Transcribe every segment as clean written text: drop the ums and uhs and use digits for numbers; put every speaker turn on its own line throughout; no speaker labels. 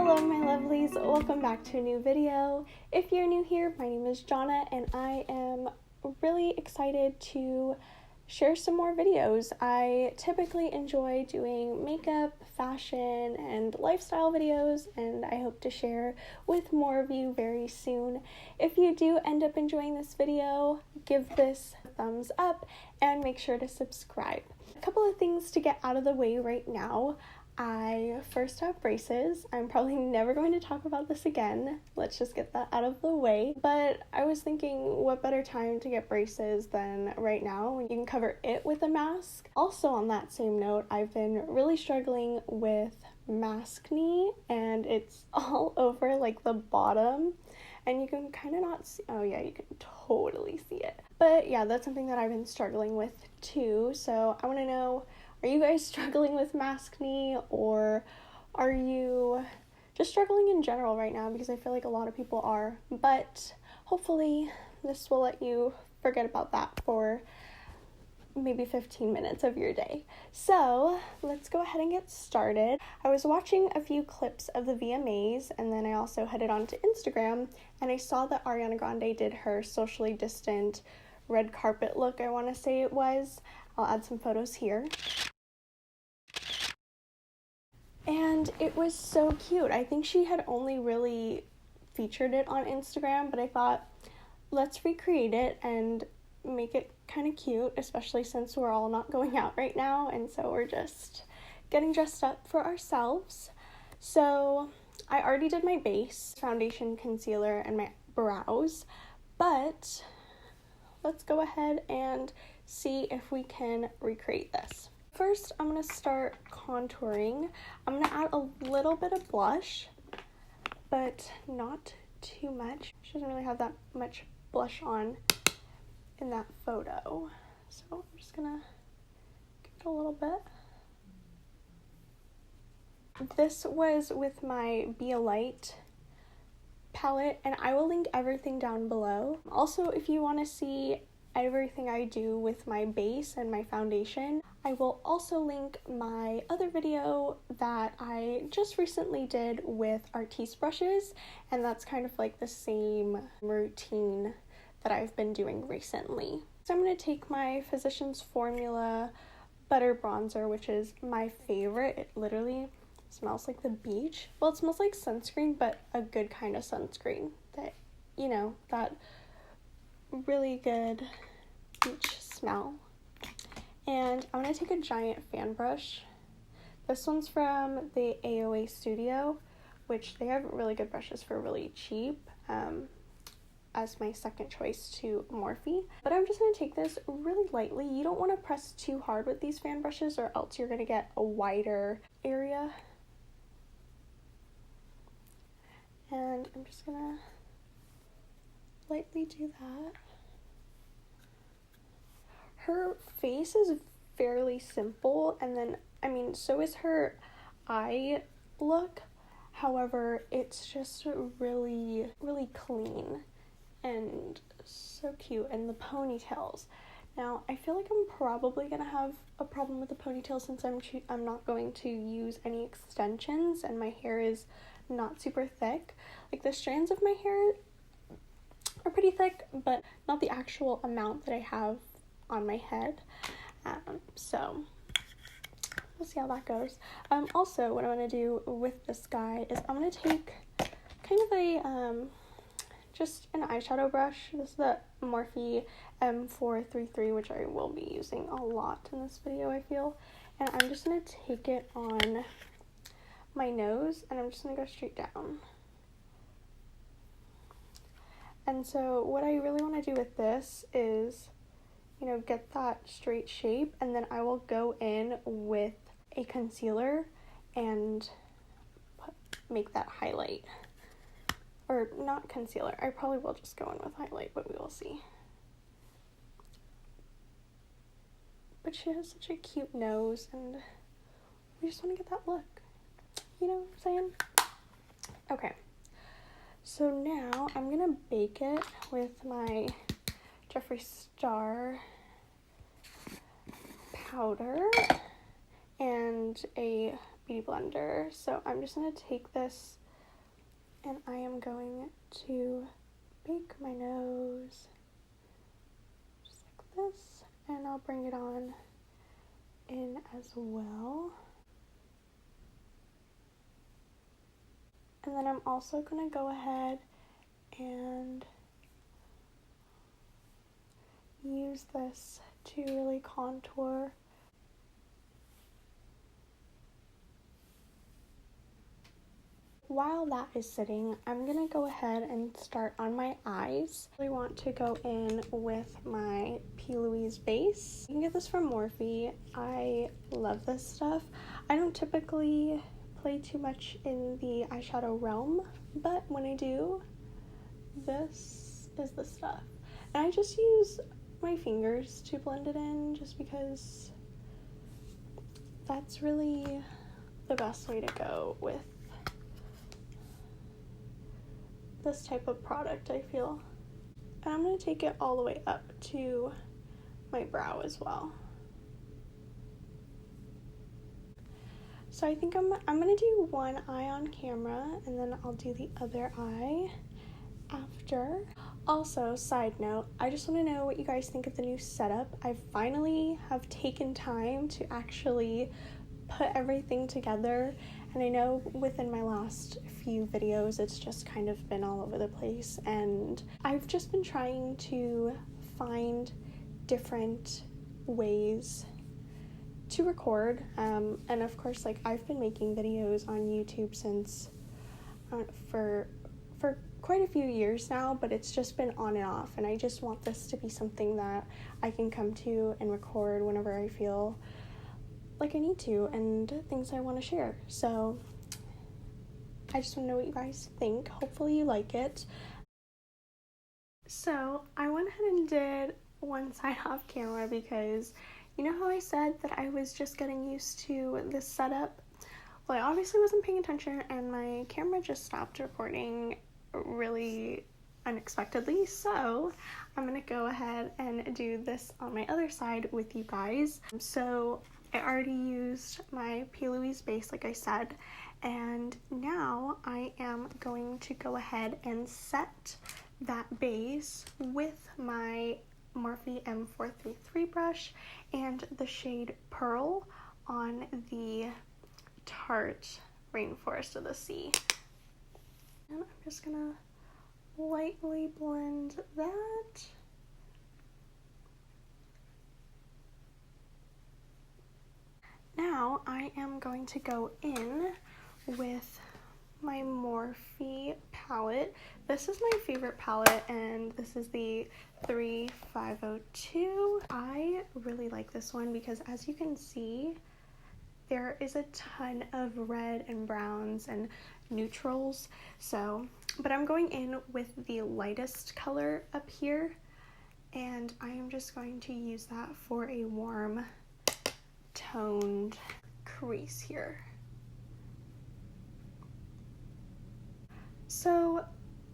Hello my lovelies, welcome back to a new video. If you're new here, my name is Jonna and I am really excited to share some more videos. I typically enjoy doing makeup, fashion, and lifestyle videos, and I hope to share with more of you very soon. If you do end up enjoying this video, give this a thumbs up and make sure to subscribe. A couple of things to get out of the way right now. I first have braces. I'm probably never going to talk about this again. Let's just get that out of the way. But I was thinking, what better time to get braces than right now when you can cover it with a mask. Also on that same note, I've been really struggling with maskne, and it's all over like the bottom. And you can kind of not see, oh yeah, you can totally see it. But yeah, that's something that I've been struggling with too. So I want to know, are you guys struggling with maskne, or are you just struggling in general right now? Because I feel like a lot of people are. But hopefully this will let you forget about that for maybe 15 minutes of your day. So let's go ahead and get started. I was watching a few clips of the VMAs, and then I also headed on to Instagram, and I saw that Ariana Grande did her socially distant red carpet look, I want to say it was. I'll add some photos here. And it was so cute. I think she had only really featured it on Instagram, but I thought, let's recreate it and make it kind of cute, especially since we're all not going out right now, and so we're just getting dressed up for ourselves. So I already did my base, foundation, concealer, and my brows, but let's go ahead and see if we can recreate this. First, I'm going to start contouring. I'm going to add a little bit of blush, but not too much. She doesn't really have that much blush on in that photo. So I'm just going to give it a little bit. This was with my Be a Light palette, and I will link everything down below. Also, if you want to see everything I do with my base and my foundation, I will also link my other video that I just recently did with Artiste brushes, and that's kind of like the same routine that I've been doing recently. So I'm going to take my Physicians Formula Butter Bronzer, which is my favorite. It literally smells like the beach. Well, it smells like sunscreen, but a good kind of sunscreen. That, you know, that really good beach smell. And I'm going to take a giant fan brush. This one's from the AOA Studio, which they have really good brushes for really cheap, as my second choice to Morphe. But I'm just going to take this really lightly. You don't want to press too hard with these fan brushes, or else you're going to get a wider area. And I'm just going to lightly do that. Her face is fairly simple, and then, I mean, so is her eye look. However, it's just really, really clean and so cute. And the ponytails. Now, I feel like I'm probably going to have a problem with the ponytail since I'm not going to use any extensions, and my hair is not super thick. Like, the strands of my hair are pretty thick, but not the actual amount that I have on my head. So we'll see how that goes. Also, what I'm going to do with this guy is I'm going to take kind of a just an eyeshadow brush. This is the Morphe M433, which I will be using a lot in this video, I feel. And I'm just going to take it on my nose, and I'm just going to go straight down. And so what I really want to do with this is, you know, get that straight shape, and then I will go in with a concealer and make that highlight. Or not concealer, I probably will just go in with highlight, but we will see. But she has such a cute nose, and we just want to get that look. You know what I'm saying? Okay. So now I'm going to bake it with my Jeffree Star powder and a beauty blender. So I'm just going to take this And I am going to bake my nose just like this, and I'll bring it on in as well. And then I'm also going to go ahead and use this to really contour. While that is sitting, I'm going to go ahead and start on my eyes. I want to go in with my P. Louise base. You can get this from Morphe. I love this stuff. I don't typically play too much in the eyeshadow realm, but when I do, this is the stuff. And I just use my fingers to blend it in just because that's really the best way to go with this type of product, I feel. And I'm going to take it all the way up to my brow as well. So I think I'm going to do one eye on camera, and then I'll do the other eye after. Also, side note, I just want to know what you guys think of the new setup. I finally have taken time to actually put everything together, and I know within my last few videos it's just kind of been all over the place, and I've just been trying to find different ways to record, and of course, like, I've been making videos on YouTube since for quite a few years now, but it's just been on and off, and I just want this to be something that I can come to and record whenever I feel like I need to, and things I want to share. So I just want to know what you guys think. Hopefully you like it. So I went ahead and did one side off camera because you know how I said that I was just getting used to this setup? Well, I obviously wasn't paying attention, and my camera just stopped recording really unexpectedly, so I'm gonna go ahead and do this on my other side with you guys. So I already used my P. Louise base, like I said, and now I am going to go ahead and set that base with my Morphe M433 brush and the shade Pearl on the Tarte Rainforest of the Sea. And I'm just gonna lightly blend that. Now I am going to go in with my Morphe palette. This is my favorite palette, and this is the 3502. I really like this one because, as you can see, there is a ton of red and browns and neutrals. So, but I'm going in with the lightest color up here, and I am just going to use that for a warm toned crease here. So,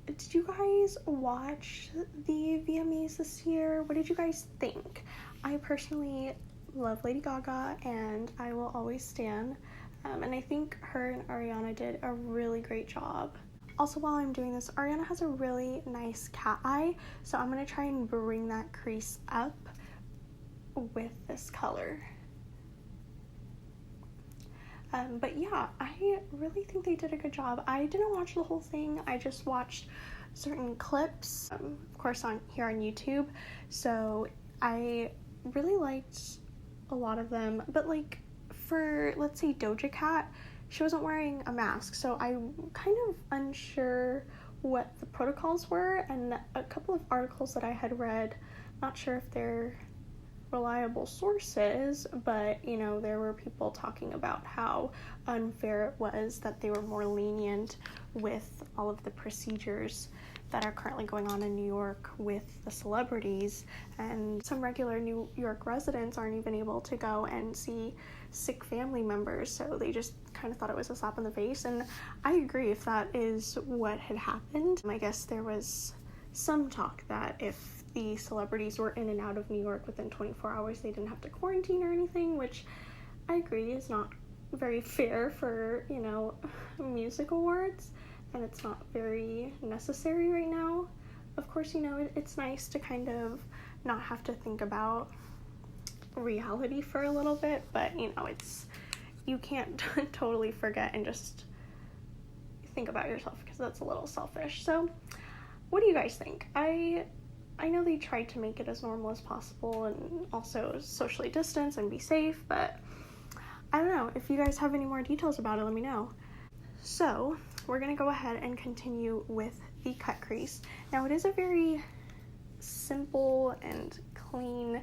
did you guys watch the VMAs this year? What did you guys think? I personally love Lady Gaga, and I will always stan. And I think her and Ariana did a really great job. Also, while I'm doing this, Ariana has a really nice cat eye, so I'm going to try and bring that crease up with this color. But yeah, I really think they did a good job. I didn't watch the whole thing. I just watched certain clips, of course, here on YouTube. So I really liked a lot of them. But like for, let's say, Doja Cat, she wasn't wearing a mask. So I'm kind of unsure what the protocols were. And a couple of articles that I had read, not sure if they're reliable sources, but you know, there were people talking about how unfair it was that they were more lenient with all of the procedures that are currently going on in New York with the celebrities, and some regular New York residents aren't even able to go and see sick family members, so they just kind of thought it was a slap in the face. And I agree, if that is what had happened. I guess there was some talk that if the celebrities were in and out of New York within 24 hours, they didn't have to quarantine or anything, which I agree is not very fair for, you know, music awards. and it's not very necessary right now. Of course, you know, it's nice to kind of not have to think about reality for a little bit, but you know, you can't totally forget and just think about yourself, because that's a little selfish. So what do you guys think? I know they tried to make it as normal as possible and also socially distance and be safe, but I don't know. If you guys have any more details about it, let me know. So we're gonna go ahead and continue with the cut crease. Now it is a very simple and clean,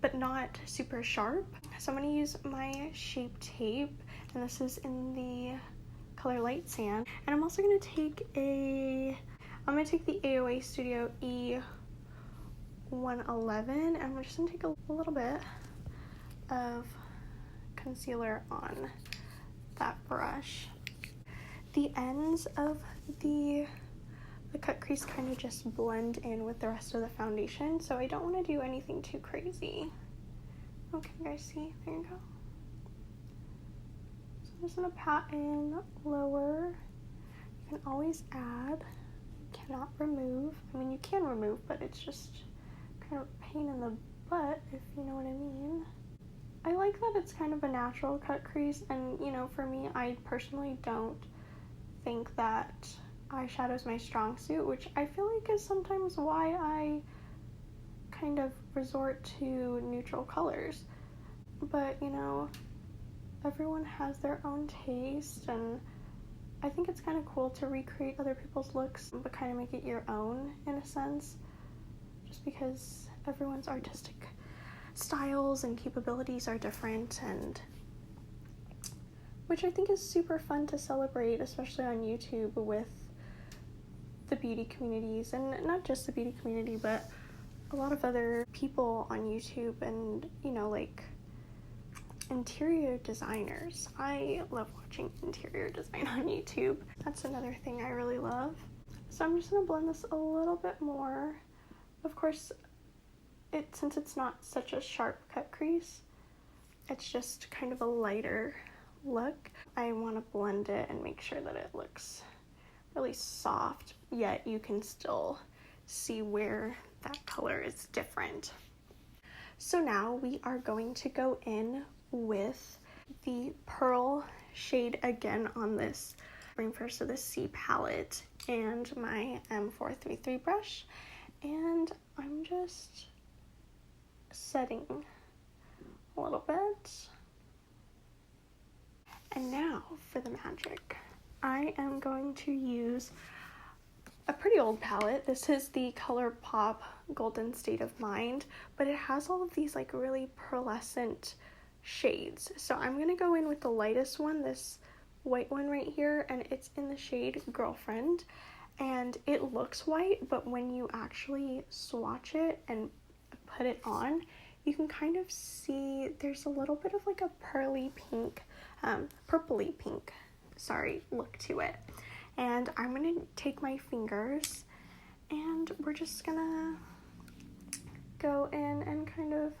but not super sharp. So I'm gonna use my Shape Tape, and this is in the color Light Sand. And I'm also gonna take the AOA Studio E111, and I'm just gonna take a little bit of concealer on that brush. The ends of the cut crease kind of just blend in with the rest of the foundation, so I don't want to do anything too crazy. Okay, guys, see? There you go. So I'm just gonna pat in lower. You can always add, cannot remove. I mean, you can remove, but it's just kind of a pain in the butt, if you know what I mean. I like that it's kind of a natural cut crease, and you know, for me, I personally don't think that eyeshadow is my strong suit, which I feel like is sometimes why I kind of resort to neutral colors. But you know, everyone has their own taste, and I think it's kind of cool to recreate other people's looks but kind of make it your own in a sense, just because everyone's artistic styles and capabilities are different, and which I think is super fun to celebrate, especially on YouTube with the beauty communities, and not just the beauty community, but a lot of other people on YouTube, and you know, like interior designers. I love watching interior design on YouTube. That's another thing I really love. So I'm just gonna blend this a little bit more. Of course, since it's not such a sharp cut crease, it's just kind of a lighter look. I want to blend it and make sure that it looks really soft, yet you can still see where that color is different. So now we are going to go in with the Pearl shade again on this Bring First to the C palette and my M433 brush, and I'm just setting a little bit. And now for the magic. I am going to use a pretty old palette. This is the ColourPop Golden State of Mind, but it has all of these like really pearlescent shades. So I'm gonna go in with the lightest one, this white one right here, and it's in the shade Girlfriend. And it looks white, but when you actually swatch it and put it on, you can kind of see there's a little bit of like a pearly pink, purpley pink, look to it. And I'm gonna take my fingers and we're just gonna go in and kind of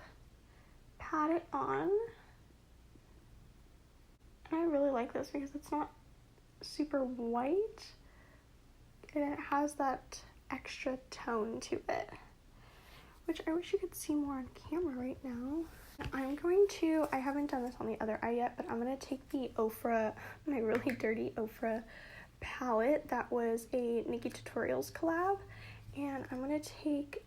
pat it on. And I really like this because it's not super white and it has that extra tone to it, which I wish you could see more on camera right now. I haven't done this on the other eye yet, but I'm going to take the Ofra, my really dirty Ofra palette that was a Nikki Tutorials collab, and I'm going to take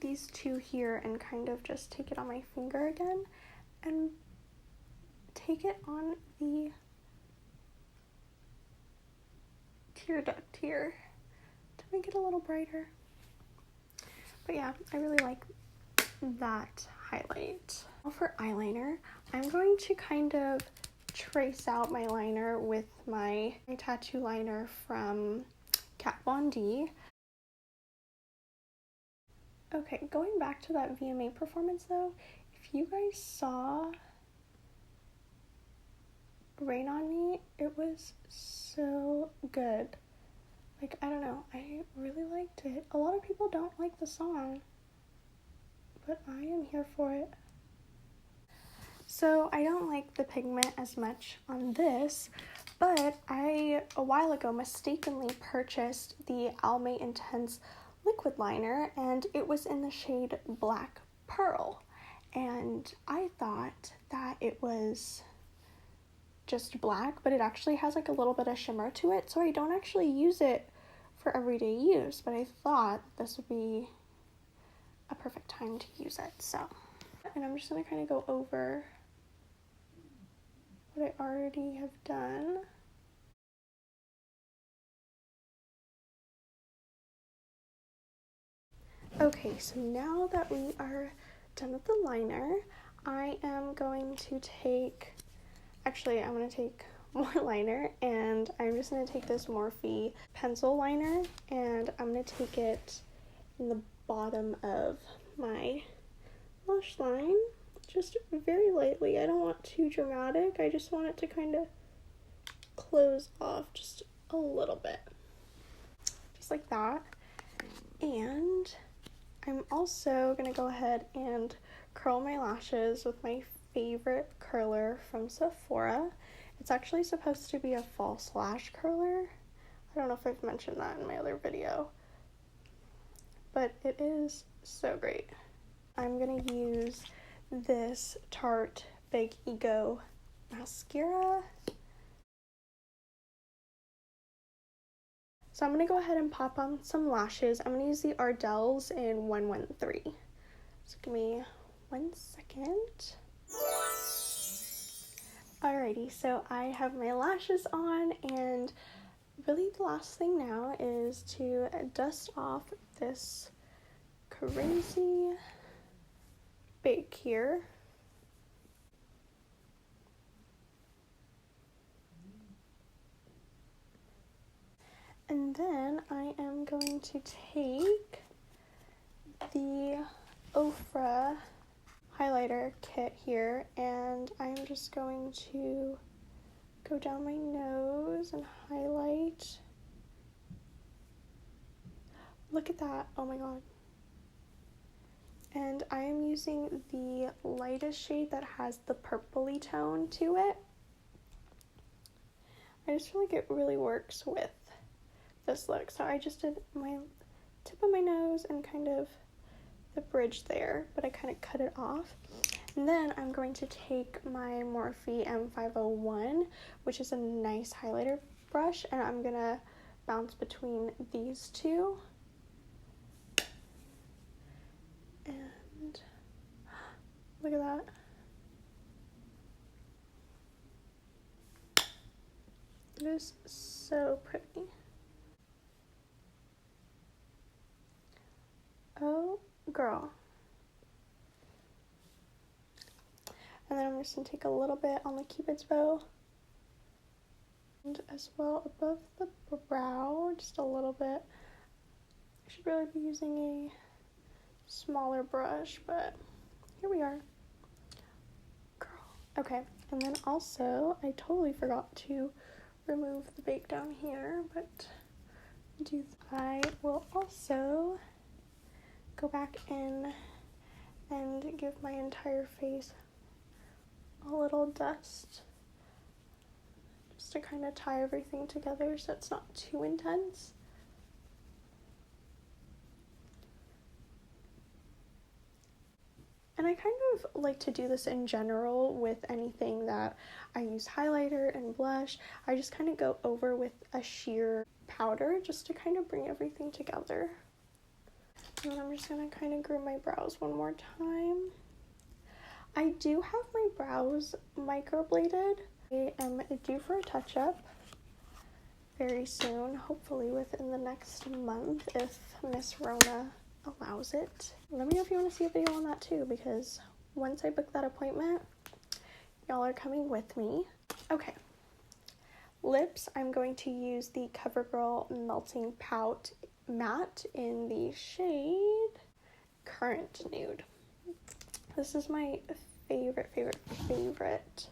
these two here and kind of just take it on my finger again and take it on the tear duct here to make it a little brighter. But yeah, I really like that highlight. Now for eyeliner, I'm going to kind of trace out my liner with my tattoo liner from Kat Von D. Okay, going back to that VMA performance though, if you guys saw Rain on Me, it was so good. Like, I don't know, I really liked it. A lot of people don't like the song, but I am here for it. So So I don't like the pigment as much on this, but I, a while ago, mistakenly purchased the Almay Intense liquid liner, and it was in the shade Black Pearl. And I thought that it was just black, but it actually has like a little bit of shimmer to it, so I don't actually use it for everyday use, but I thought this would be a perfect time to use it. So, and I'm just going to kind of go over what I already have done. Okay, so now that we are done with the liner, I am going to take, actually I'm going to take more liner, and I'm just going to take this Morphe pencil liner, and I'm going to take it in the bottom of my lash line, just very lightly. I don't want too dramatic, I just want it to kind of close off just a little bit, just like that. And I'm also going to go ahead and curl my lashes with my favorite curler from Sephora. It's actually supposed to be a false lash curler. I don't know if I've mentioned that in my other video, but it is so great. I'm going to use this Tarte Big Ego mascara. So I'm going to go ahead and pop on some lashes. I'm going to use the Ardell's in 113. So give me 1 second. Alrighty, so I have my lashes on, and really the last thing now is to dust off this crazy bake here. And then I am going to take the Ofra highlighter kit here, and I'm just going to go down my nose and highlight. Look at that, oh my god. And I am using the lightest shade that has the purpley tone to it. I just feel like it really works with this look. So I just did my tip of my nose and kind of the bridge there, but I kind of cut it off. And then I'm going to take my Morphe M501, which is a nice highlighter brush, and I'm gonna bounce between these two. And look at that. It is so pretty. Oh, girl. And then I'm just going to take a little bit on the Cupid's bow. And as well above the brow, just a little bit. I should really be using a smaller brush, but here we are. Girl. Okay, and then also, I totally forgot to remove the bake down here, but I will also go back in and give my entire face a little dust, just to kind of tie everything together so it's not too intense. And I kind of like to do this in general with anything that I use highlighter and blush. I just kind of go over with a sheer powder just to kind of bring everything together. And then I'm just going to kind of groom my brows one more time. I do have my brows microbladed. I am due for a touch-up very soon, hopefully within the next month if Miss Rona allows it. Let me know if you want to see a video on that too, because once I book that appointment, y'all are coming with me. Okay, lips, I'm going to use the CoverGirl Melting Pout Matte in the shade Current Nude. This is my favorite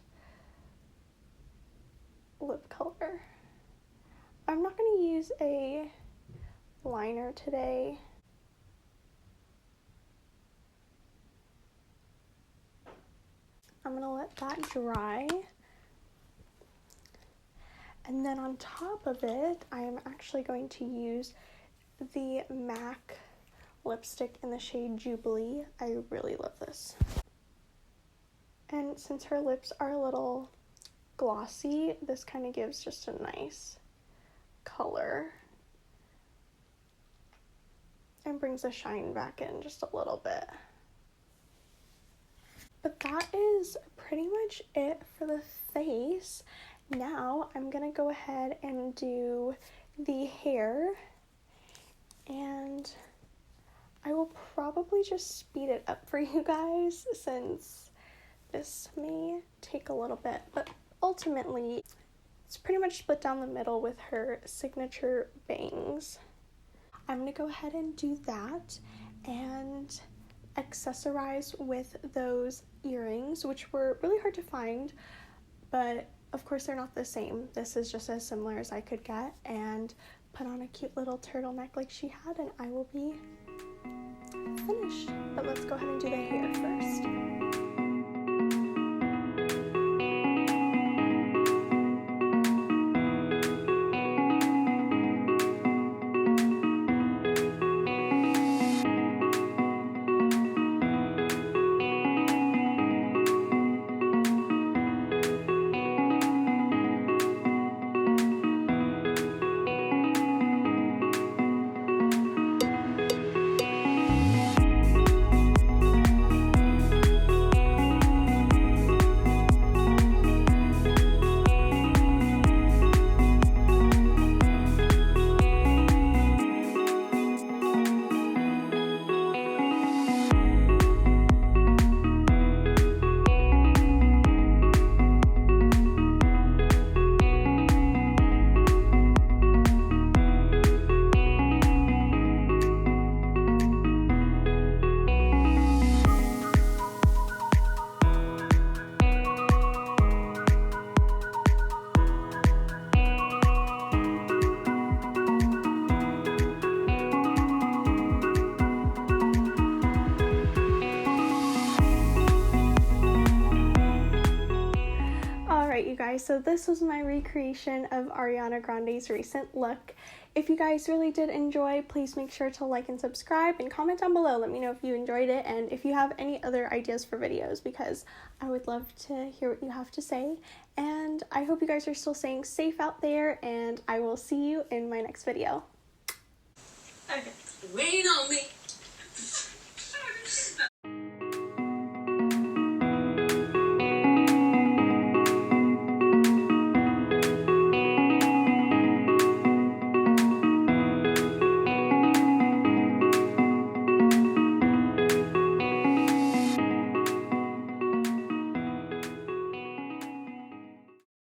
lip color. I'm not going to use a liner today. I'm gonna let that dry. And then on top of it, I am actually going to use the MAC lipstick in the shade Jubilee. I really love this. And since her lips are a little glossy, this kind of gives just a nice color and brings the shine back in just a little bit. But that is pretty much it for the face. Now I'm gonna go ahead and do the hair, and I will probably just speed it up for you guys since this may take a little bit, but ultimately it's pretty much split down the middle with her signature bangs. I'm gonna go ahead and do that and accessorize with those earrings, which were really hard to find, but of course they're not the same. This is just as similar as I could get, and put on a cute little turtleneck like she had, and I will be finished. But let's go ahead and do the hair first. You guys, so this was my recreation of Ariana Grande's recent look. If you guys really did enjoy, please make sure to like and subscribe and comment down below. Let me know if you enjoyed it and if you have any other ideas for videos, because I would love to hear what you have to say. And I hope you guys are still staying safe out there, and I will see you in my next video.
Okay. Lean on me.